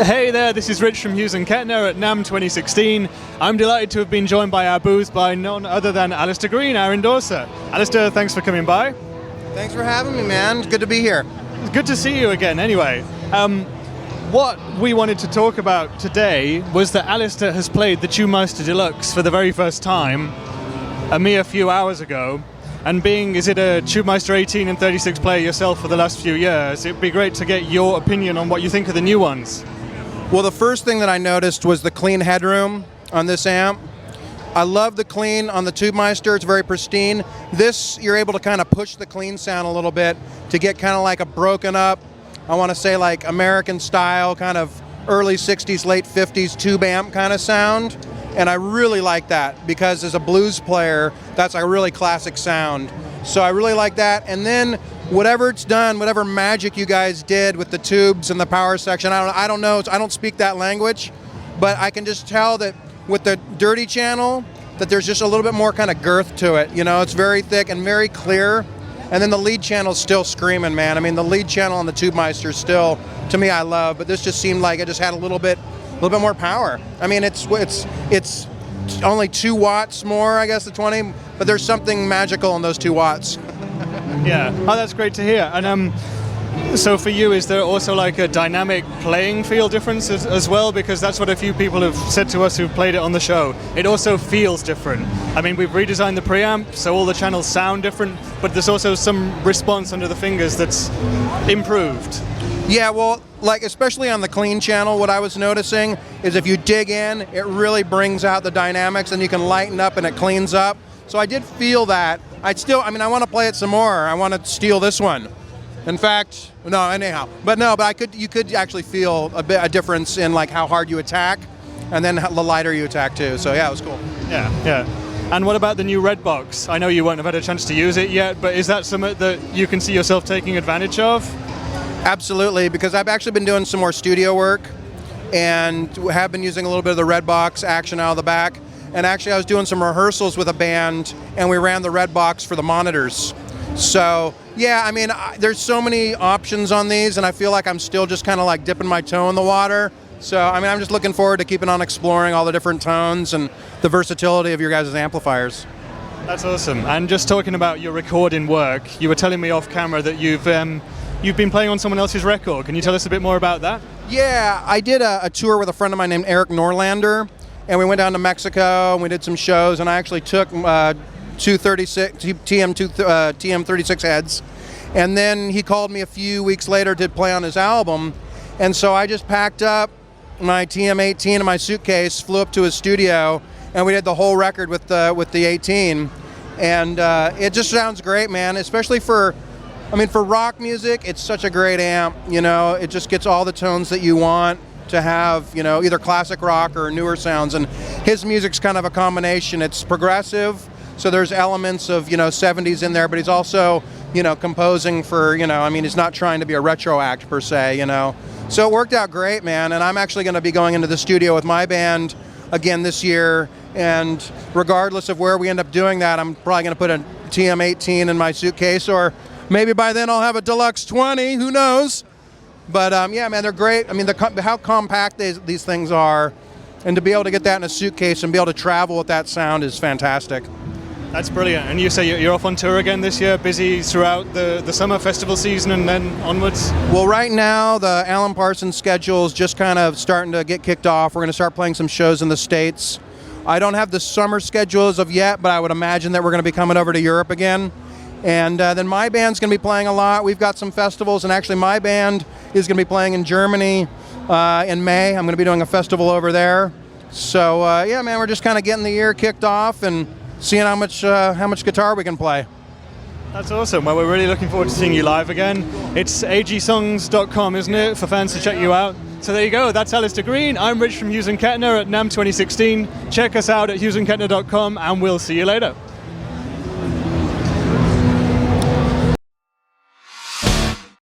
Hey there, this is Rich from Hughes Kettner at NAMM 2016. I'm delighted to have been joined by our booth by none other than Alastair Greene, our endorser. Alastair, thanks for coming by. Thanks for having me, man. It's good to be here. It's good to see you again, anyway. What we wanted to talk about today was that Alastair has played the TubeMeister Deluxe for the very first time a mere few hours ago. And is it a TubeMeister 18 and 36 player yourself for the last few years, it'd be great to get your opinion on what you think of the new ones. Well, the first thing that I noticed was the clean headroom on this amp. I love the clean on the TubeMeister. It's very pristine. This, you're able to kind of push the clean sound a little bit to get kind of like a broken up, I want to say like American style, kind of early 60s, late 50s tube amp kind of sound. And I really like that because as a blues player, that's a really classic sound. So I really like that. And then whatever it's done, whatever magic you guys did with the tubes and the power section, I don't know, I don't speak that language, but I can just tell that with the dirty channel, that there's just a little bit more kind of girth to it. You know, it's very thick and very clear. And then the lead channel's still screaming, man. I mean, the lead channel on the TubeMeister still, to me, I love, but this just seemed like it just had a little bit more power. I mean, it's only 2 watts more, I guess, the 20, but there's something magical in those 2 watts. Yeah, oh, that's great to hear. And so for you, is there also like a dynamic playing feel difference as well? Because that's what a few people have said to us who've played it on the show. It also feels different. I mean, we've redesigned the preamp, so all the channels sound different, but there's also some response under the fingers that's improved. Yeah, well, like especially on the clean channel, what I was noticing is if you dig in, it really brings out the dynamics and you can lighten up and it cleans up. So I did feel that. I want to play it some more. I want to steal this one. In fact, no, anyhow. But you could actually feel a difference in like how hard you attack and then the lighter you attack too. So yeah, it was cool. Yeah. And what about the new red box? I know you won't have had a chance to use it yet, but is that something that you can see yourself taking advantage of? Absolutely, because I've actually been doing some more studio work and have been using a little bit of the red box action out of the back. And actually I was doing some rehearsals with a band and we ran the red box for the monitors. So yeah, I mean, there's so many options on these and I feel like I'm still just kind of like dipping my toe in the water. So I mean, I'm just looking forward to keeping on exploring all the different tones and the versatility of your guys' amplifiers. That's awesome. And just talking about your recording work, you were telling me off camera that you've been playing on someone else's record. Can you tell us a bit more about that? Yeah, I did a tour with a friend of mine named Eric Norlander, and we went down to Mexico and we did some shows, and I actually took TM36 heads, and then he called me a few weeks later to play on his album, and so I just packed up my TM18 in my suitcase, flew up to his studio, and we did the whole record with the 18, and it just sounds great, man, especially for rock music. It's such a great amp, you know, it just gets all the tones that you want to have, you know, either classic rock or newer sounds, and his music's kind of a combination. It's progressive, so there's elements of, you know, 70s in there, but he's also, you know, composing for, you know, I mean, he's not trying to be a retro act per se, you know. So it worked out great, man, and I'm actually going to be going into the studio with my band again this year, and regardless of where we end up doing that, I'm probably going to put a TM18 in my suitcase, or maybe by then I'll have a Deluxe 20, who knows? But yeah, man, they're great. I mean, how compact these things are, and to be able to get that in a suitcase and be able to travel with that sound is fantastic. That's brilliant. And you say you're off on tour again this year, busy throughout the summer festival season and then onwards? Well, right now, the Alan Parsons schedule is just kind of starting to get kicked off. We're going to start playing some shows in the States. I don't have the summer schedule as of yet, but I would imagine that we're going to be coming over to Europe again. And then my band's going to be playing a lot. We've got some festivals, and actually my band is going to be playing in Germany in May. I'm going to be doing a festival over there. So yeah, man, we're just kind of getting the year kicked off and seeing how much guitar we can play. That's awesome. Well, we're really looking forward to seeing you live again. It's agsongs.com, isn't it, for fans to check you out? So there you go. That's Alastair Greene. I'm Rich from Hughes Kettner at NAMM 2016. Check us out at hughesandkettner.com, and we'll see you later.